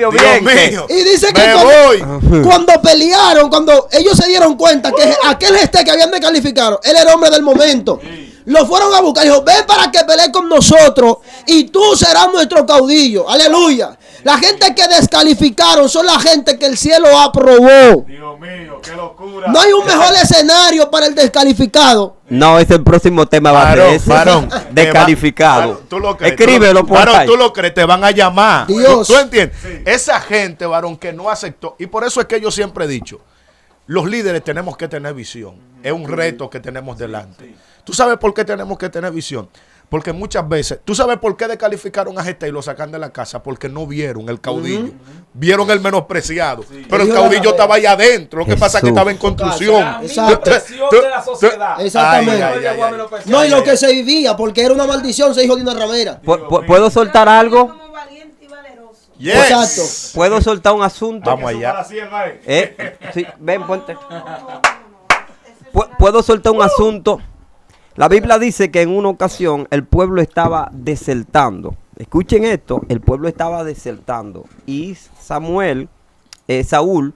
[SPEAKER 2] Dios mío.
[SPEAKER 3] Y dice que cuando pelearon, cuando ellos se dieron cuenta que aquel Gesté que habían descalificado, él era el hombre del momento. Lo fueron a buscar y dijo, ven para que pelee con nosotros y tú serás nuestro caudillo. Aleluya. La gente que descalificaron son la gente que el cielo aprobó.
[SPEAKER 4] Dios mío, qué locura.
[SPEAKER 3] No hay un mejor escenario para el descalificado.
[SPEAKER 1] No, es el próximo tema.
[SPEAKER 2] Varón,
[SPEAKER 1] descalificado.
[SPEAKER 2] ¿Tú lo crees?
[SPEAKER 1] Escríbelo por ahí.
[SPEAKER 2] Tú lo crees, te van a llamar.
[SPEAKER 3] Dios.
[SPEAKER 2] ¿Tú entiendes? Sí. Esa gente, varón, que no aceptó. Y por eso es que yo siempre he dicho, los líderes tenemos que tener visión. Es un reto que tenemos delante. ¿Tú sabes por qué tenemos que tener visión? Porque muchas veces, ¿tú sabes por qué descalificaron a Gesta y lo sacan de la casa? Porque no vieron el caudillo. Vieron el menospreciado. Pero el caudillo estaba ahí adentro. Lo que pasa es que estaba en construcción.
[SPEAKER 3] Exacto.
[SPEAKER 4] De la sociedad.
[SPEAKER 3] Exactamente. No, y lo que se vivía, porque era una maldición, se hijo de una ramera.
[SPEAKER 1] ¿Puedo soltar algo?
[SPEAKER 5] Como valiente y valeroso.
[SPEAKER 2] Yes.
[SPEAKER 3] Exacto.
[SPEAKER 1] ¿Puedo soltar un asunto?
[SPEAKER 2] Vamos allá.
[SPEAKER 1] Sí, ven, ponte. ¿Puedo soltar un asunto? La Biblia dice que en una ocasión el pueblo estaba desertando. Escuchen esto, el pueblo estaba desertando. Y Saúl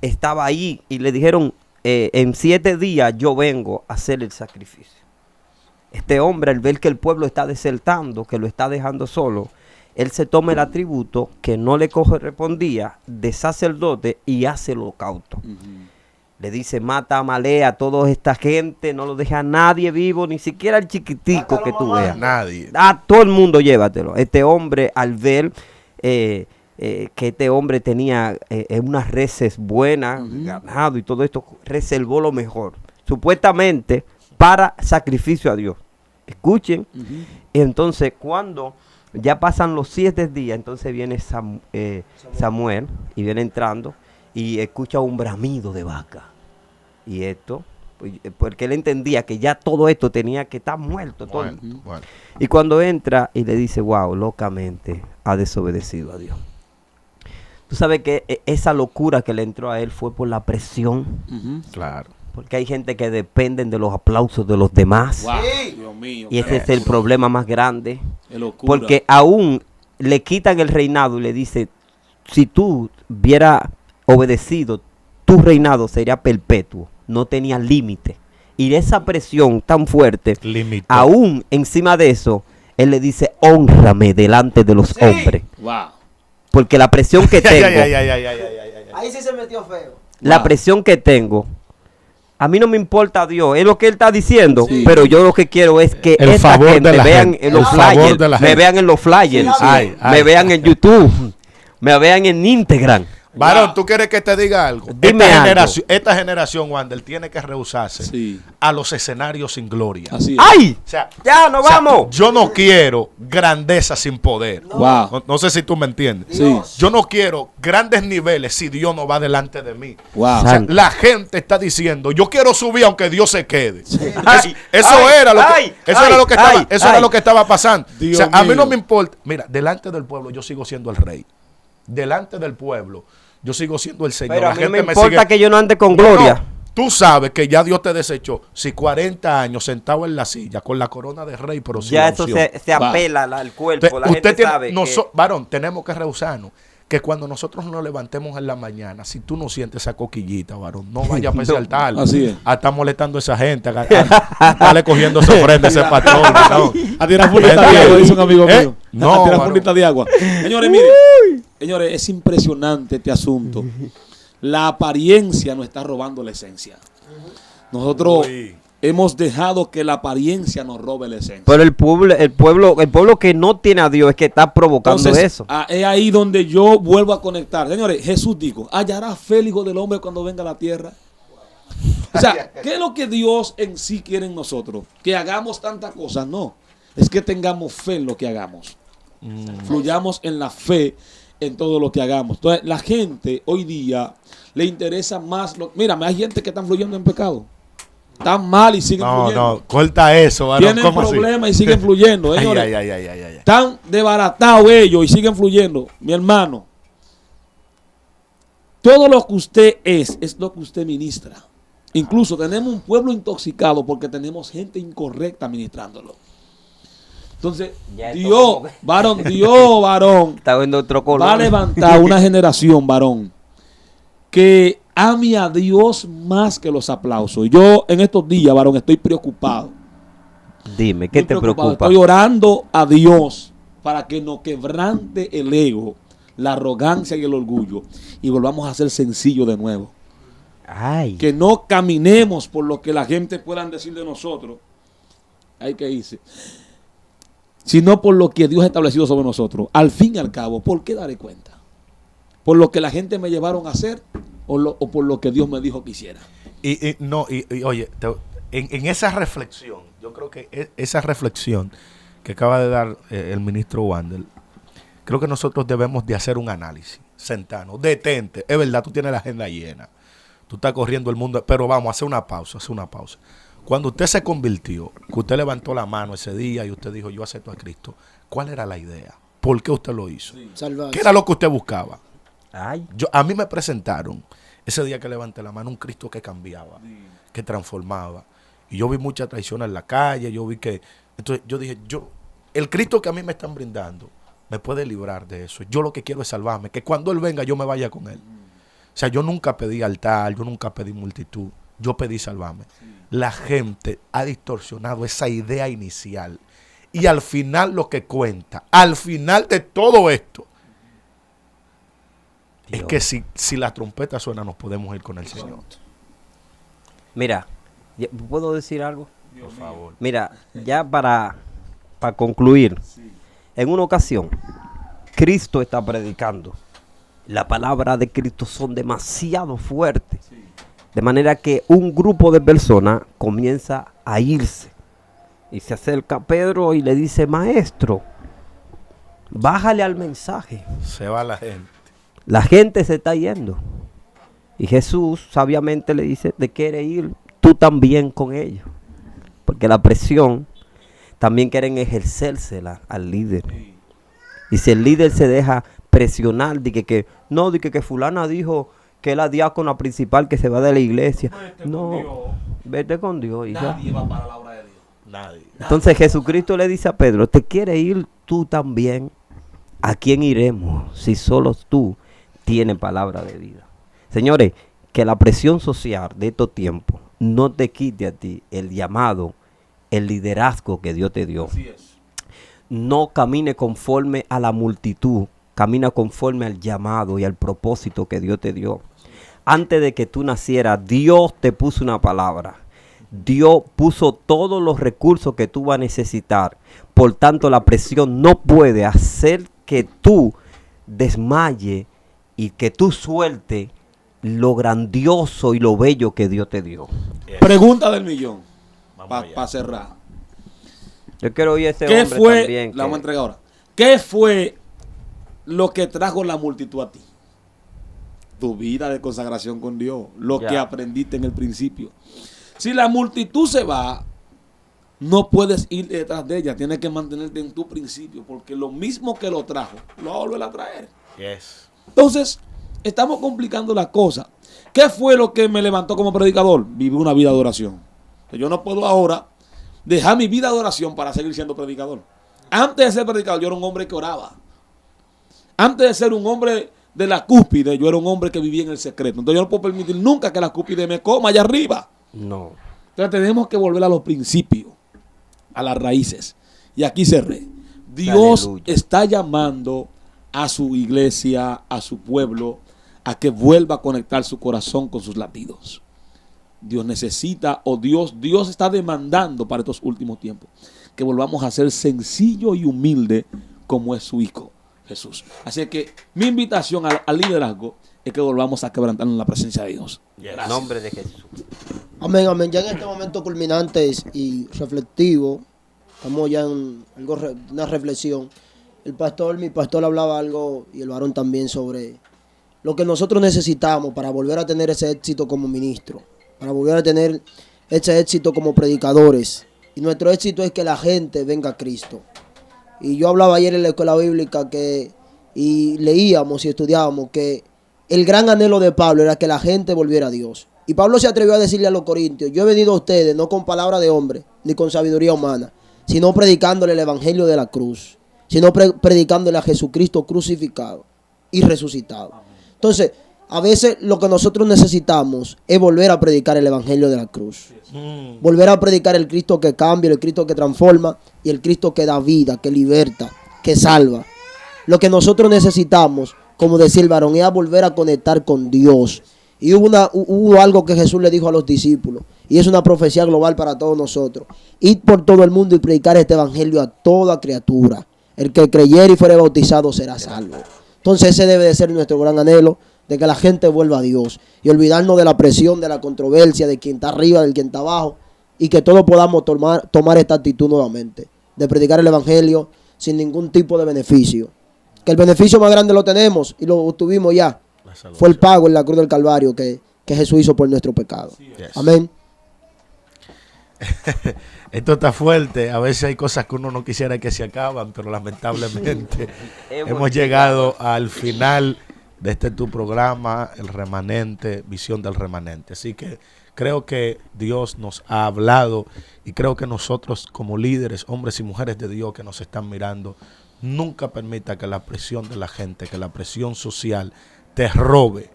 [SPEAKER 1] estaba ahí y le dijeron, en 7 días yo vengo a hacer el sacrificio. Este hombre, al ver que el pueblo está desertando, que lo está dejando solo, él se toma el atributo que no le correspondía de sacerdote y hace el holocausto. Le dice, mata a Malea, a toda esta gente, no lo deja a nadie vivo, ni siquiera el chiquitico que tú veas.
[SPEAKER 2] Nadie.
[SPEAKER 1] A todo el mundo llévatelo. Este hombre, al ver que este hombre tenía unas reses buenas, ganado y todo esto, reservó lo mejor, supuestamente para sacrificio a Dios. Escuchen. Entonces, cuando ya pasan los 7 días, entonces viene Samuel y viene entrando y escucha un bramido de vaca. Y esto, porque él entendía que ya todo esto tenía que estar muerto. Todo.
[SPEAKER 2] Bueno.
[SPEAKER 1] Y cuando entra y le dice, wow, locamente ha desobedecido a Dios. Tú sabes que esa locura que le entró a él fue por la presión.
[SPEAKER 2] Claro.
[SPEAKER 1] Porque hay gente que dependen de los aplausos de los demás.
[SPEAKER 4] Wow, Dios mío.
[SPEAKER 1] Y ese es el problema más grande.
[SPEAKER 4] Qué locura.
[SPEAKER 1] Porque aún le quitan el reinado y le dice, si tú hubieras obedecido, tu reinado sería perpetuo. No tenía límite. Y esa presión tan fuerte,
[SPEAKER 2] Limitó.
[SPEAKER 1] aún encima de eso, él le dice, hónrame delante de los hombres.
[SPEAKER 4] Wow.
[SPEAKER 1] Porque la presión que tengo,
[SPEAKER 3] Ahí sí se metió feo.
[SPEAKER 1] la
[SPEAKER 4] Wow.
[SPEAKER 1] presión que tengo, a mí no me importa Dios, es lo que él está diciendo,
[SPEAKER 4] Sí.
[SPEAKER 1] pero yo lo que quiero es que
[SPEAKER 2] El
[SPEAKER 1] esta
[SPEAKER 2] favor de
[SPEAKER 1] gente
[SPEAKER 2] la
[SPEAKER 1] vean
[SPEAKER 2] gente.
[SPEAKER 1] en los
[SPEAKER 2] El favor
[SPEAKER 1] flyers,
[SPEAKER 2] de la
[SPEAKER 1] me
[SPEAKER 2] gente.
[SPEAKER 1] vean en los flyers,
[SPEAKER 3] Sí,
[SPEAKER 2] ay,
[SPEAKER 1] me vean en YouTube, me vean en Instagram.
[SPEAKER 2] Varón, ¿tú quieres que te diga algo?
[SPEAKER 1] Dime algo.
[SPEAKER 2] Esta generación, Wander, tiene que rehusarse
[SPEAKER 4] Sí.
[SPEAKER 2] a los escenarios sin gloria.
[SPEAKER 4] Así es.
[SPEAKER 1] ¡Ay!
[SPEAKER 2] O sea,
[SPEAKER 1] ¡Ya, nos
[SPEAKER 2] o sea,
[SPEAKER 1] vamos!
[SPEAKER 2] yo no quiero grandeza sin poder.
[SPEAKER 4] Wow.
[SPEAKER 2] No sé si tú me entiendes.
[SPEAKER 4] Sí.
[SPEAKER 2] Yo no quiero grandes niveles si Dios no va delante de mí.
[SPEAKER 4] Wow.
[SPEAKER 2] O sea,
[SPEAKER 1] Santo.
[SPEAKER 2] la gente está diciendo, yo quiero subir aunque Dios se quede.
[SPEAKER 1] Ay,
[SPEAKER 2] Eso
[SPEAKER 1] ay,
[SPEAKER 2] era lo que,
[SPEAKER 1] ay,
[SPEAKER 2] eso
[SPEAKER 1] ay,
[SPEAKER 2] era lo que estaba,
[SPEAKER 1] ay,
[SPEAKER 2] eso
[SPEAKER 1] ay.
[SPEAKER 2] era lo que estaba pasando.
[SPEAKER 4] Dios
[SPEAKER 2] o sea, a mí
[SPEAKER 4] mío.
[SPEAKER 2] no me importa. Mira, delante del pueblo yo sigo siendo el rey. Delante del pueblo yo sigo siendo el Señor.
[SPEAKER 1] Pero a
[SPEAKER 2] La
[SPEAKER 1] mí no me
[SPEAKER 2] gente
[SPEAKER 1] importa
[SPEAKER 2] sigue-
[SPEAKER 1] que yo no ande con
[SPEAKER 2] No,
[SPEAKER 1] gloria.
[SPEAKER 2] no. Tú sabes que ya Dios te desechó. Si 40 años sentado en la silla con la corona de rey, pero sin
[SPEAKER 1] Ya
[SPEAKER 2] la
[SPEAKER 1] eso
[SPEAKER 2] unción.
[SPEAKER 1] se apela al cuerpo.
[SPEAKER 2] Usted,
[SPEAKER 1] La gente
[SPEAKER 2] tiene-
[SPEAKER 1] sabe que...
[SPEAKER 2] varón, tenemos que rehusarnos. Que cuando nosotros nos levantemos en la mañana, si tú no sientes esa coquillita, varón, no vayas a pensar tal.
[SPEAKER 4] Así es.
[SPEAKER 2] A estar molestando a esa gente, dale cogiendo esa ofrenda a ese patrón. No.
[SPEAKER 4] A tirar fundita de agua, dice un amigo
[SPEAKER 2] ¿Eh?
[SPEAKER 4] mío.
[SPEAKER 2] No,
[SPEAKER 4] a tirar
[SPEAKER 2] varón.
[SPEAKER 4] fundita de agua. Señores, miren. Señores, es impresionante este asunto. La apariencia nos está robando la esencia. Nosotros
[SPEAKER 2] Uy.
[SPEAKER 4] hemos dejado que la apariencia nos robe la esencia.
[SPEAKER 1] Pero el pueblo que no tiene a Dios es que está provocando
[SPEAKER 4] Entonces,
[SPEAKER 1] eso.
[SPEAKER 4] es ahí donde yo vuelvo a conectar. Señores, Jesús dijo, hallará fe el Hijo del Hombre cuando venga a la tierra. O sea, ¿qué es lo que Dios en sí quiere en nosotros? Que hagamos tantas cosas. No, es que tengamos fe en lo que hagamos. Fluyamos en la fe en todo lo que hagamos. Entonces, la gente hoy día le interesa más. Mira, hay gente que está fluyendo en pecado. Están mal y siguen
[SPEAKER 2] No,
[SPEAKER 4] fluyendo.
[SPEAKER 2] no, corta eso, varón.
[SPEAKER 4] Tienen
[SPEAKER 2] ¿Cómo así?
[SPEAKER 4] problemas y siguen fluyendo.
[SPEAKER 2] Ay,
[SPEAKER 4] Señores,
[SPEAKER 2] ay, ay, ay, ay, ay.
[SPEAKER 4] están desbaratados ellos y siguen fluyendo. Mi hermano, todo lo que usted es lo que usted ministra. Incluso tenemos un pueblo intoxicado porque tenemos gente incorrecta ministrándolo. Entonces,
[SPEAKER 1] Ya esto
[SPEAKER 4] Dios,
[SPEAKER 1] como que-
[SPEAKER 4] varón,
[SPEAKER 1] Está viendo otro color.
[SPEAKER 4] va a levantar una generación, varón, que ame a Dios más que los aplausos. Y yo en estos días, varón, estoy preocupado.
[SPEAKER 1] Dime, ¿qué
[SPEAKER 4] Muy
[SPEAKER 1] te
[SPEAKER 4] preocupado.
[SPEAKER 1] preocupa?
[SPEAKER 4] Estoy orando a Dios para que nos quebrante el ego, la arrogancia y el orgullo y volvamos a ser sencillos de nuevo.
[SPEAKER 1] Ay.
[SPEAKER 4] Que no caminemos por lo que la gente pueda decir de nosotros. Hay que irse. Sino por lo que Dios ha establecido sobre nosotros. Al fin y al cabo, ¿por qué daré cuenta? ¿Por lo que la gente me llevaron a hacer o por lo que Dios me dijo que hiciera?
[SPEAKER 2] Y oye, en esa reflexión, yo creo que esa reflexión que acaba de dar el ministro Wander, creo que nosotros debemos de hacer un análisis, sentarnos, detente, es verdad, tú tienes la agenda llena, tú estás corriendo el mundo, pero vamos a hacer una pausa, Cuando usted se convirtió, que usted levantó la mano ese día y usted dijo, yo acepto a Cristo, ¿cuál era la idea? ¿Por qué usted lo hizo? Sí. ¿Qué era lo que usted buscaba? A mí me presentaron ese día que levanté la mano un Cristo que cambiaba, que transformaba. Y yo vi mucha traición en la calle, yo vi que... Entonces yo dije, el Cristo que a mí me están brindando me puede librar de eso. Yo lo que quiero es salvarme, que cuando Él venga yo me vaya con Él. O sea, yo nunca pedí altar, yo nunca pedí multitud, yo pedí salvarme. La gente ha distorsionado esa idea inicial. Y al final lo que cuenta, al final de todo esto, Dios, es que si la trompeta suena nos podemos ir con el Señor.
[SPEAKER 1] Mira, ¿puedo decir algo?
[SPEAKER 2] Por favor.
[SPEAKER 1] Mira, ya para concluir, en una ocasión, Cristo está predicando. La palabra de Cristo son demasiado fuertes. De manera que un grupo de personas comienza a irse. Y se acerca a Pedro y le dice, maestro, bájale al mensaje.
[SPEAKER 2] Se va la gente.
[SPEAKER 1] La gente se está yendo. Y Jesús sabiamente le dice, te quiere ir tú también con ellos. Porque la presión también quieren ejercérsela al líder. Y si el líder se deja presionar, de que fulana dijo que es la diácona principal que se va de la iglesia. Vete con Dios.
[SPEAKER 4] Nadie va para la obra de Dios.
[SPEAKER 2] Nadie.
[SPEAKER 1] Entonces Jesucristo le dice a Pedro, ¿te quiere ir tú también? ¿A quién iremos si solo tú tienes palabra de vida? Señores, que la presión social de estos tiempos no te quite a ti el llamado, el liderazgo que Dios te dio.
[SPEAKER 4] Así es.
[SPEAKER 1] No camine conforme a la multitud, camina conforme al llamado y al propósito que Dios te dio. Antes de que tú nacieras, Dios te puso una palabra. Dios puso todos los recursos que tú vas a necesitar. Por tanto, la presión no puede hacer que tú desmaye y que tú suelte lo grandioso y lo bello que Dios te dio.
[SPEAKER 4] Pregunta del millón. Para cerrar.
[SPEAKER 1] Yo quiero oír a ese
[SPEAKER 4] ¿Qué
[SPEAKER 1] hombre
[SPEAKER 4] fue,
[SPEAKER 1] también.
[SPEAKER 4] la vamos a entregar ahora. ¿Qué fue lo que trajo la multitud a ti? Tu vida de consagración con Dios. Lo que aprendiste en el principio. Si la multitud se va, no puedes ir detrás de ella. Tienes que mantenerte en tu principio. Porque lo mismo que lo trajo, lo va a volver a traer.
[SPEAKER 2] Yes.
[SPEAKER 4] Entonces, estamos complicando las cosas. ¿Qué fue lo que me levantó como predicador? Viví una vida de oración. Yo no puedo ahora dejar mi vida de oración para seguir siendo predicador. Antes de ser predicador, yo era un hombre que oraba. Antes de ser un hombre de la cúspide, yo era un hombre que vivía en el secreto. Entonces yo no puedo permitir nunca que la cúspide me coma allá arriba.
[SPEAKER 1] No.
[SPEAKER 4] Entonces tenemos que volver a los principios, a las raíces. Y aquí cerré. Dios
[SPEAKER 1] Aleluya.
[SPEAKER 4] está llamando a su iglesia, a su pueblo, a que vuelva a conectar su corazón con sus latidos. Dios necesita, o Dios está demandando para estos últimos tiempos, que volvamos a ser sencillo y humilde como es su Hijo Jesús. Así que mi invitación al liderazgo es que volvamos a quebrantarnos en la presencia de Dios.
[SPEAKER 1] En el nombre de Jesús.
[SPEAKER 3] Amén, amén. Ya en este momento culminante y reflectivo, estamos ya en una reflexión. Mi pastor hablaba algo, y el varón también, sobre lo que nosotros necesitamos para volver a tener ese éxito como ministro, para volver a tener ese éxito como predicadores. Y nuestro éxito es que la gente venga a Cristo. Y yo hablaba ayer en la escuela bíblica y leíamos y estudiábamos que el gran anhelo de Pablo era que la gente volviera a Dios. Y Pablo se atrevió a decirle a los corintios, yo he venido a ustedes no con palabra de hombre, ni con sabiduría humana, sino predicándole el evangelio de la cruz, sino predicándole a Jesucristo crucificado y resucitado. Entonces, a veces lo que nosotros necesitamos es volver a predicar el evangelio de la cruz. Volver a predicar el Cristo que cambia, el Cristo que transforma y el Cristo que da vida, que liberta, que salva. Lo que nosotros necesitamos, como decía el varón, es a volver a conectar con Dios. Y hubo algo que Jesús le dijo a los discípulos, y es una profecía global para todos nosotros: ir por todo el mundo y predicar este evangelio a toda criatura. El que creyere y fuere bautizado será salvo. Entonces ese debe de ser nuestro gran anhelo, de que la gente vuelva a Dios y olvidarnos de la presión, de la controversia, de quien está arriba, del quien está abajo, y que todos podamos tomar esta actitud nuevamente. de predicar el evangelio sin ningún tipo de beneficio. Que el beneficio más grande lo tenemos y lo obtuvimos ya. Fue el pago en la cruz del Calvario que Jesús hizo por nuestro pecado.
[SPEAKER 2] Yes.
[SPEAKER 3] Amén.
[SPEAKER 2] Esto está fuerte. A veces hay cosas que uno no quisiera que se acaban, pero lamentablemente hemos llegado al final de tu programa, El Remanente, Visión del Remanente. Así que creo que Dios nos ha hablado y creo que nosotros como líderes, hombres y mujeres de Dios que nos están mirando, nunca permita que la presión de la gente, que la presión social te robe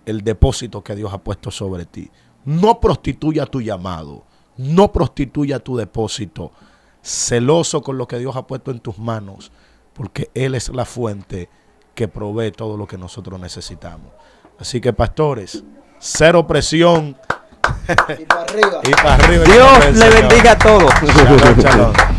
[SPEAKER 2] el depósito que Dios ha puesto sobre ti. No prostituya tu llamado, no prostituya tu depósito, celoso con lo que Dios ha puesto en tus manos, porque Él es la fuente que provee todo lo que nosotros necesitamos. Así que, pastores, cero presión
[SPEAKER 3] Y para arriba.
[SPEAKER 2] y para arriba.
[SPEAKER 1] Dios le bendiga a todos.
[SPEAKER 2] Shalom, shalom.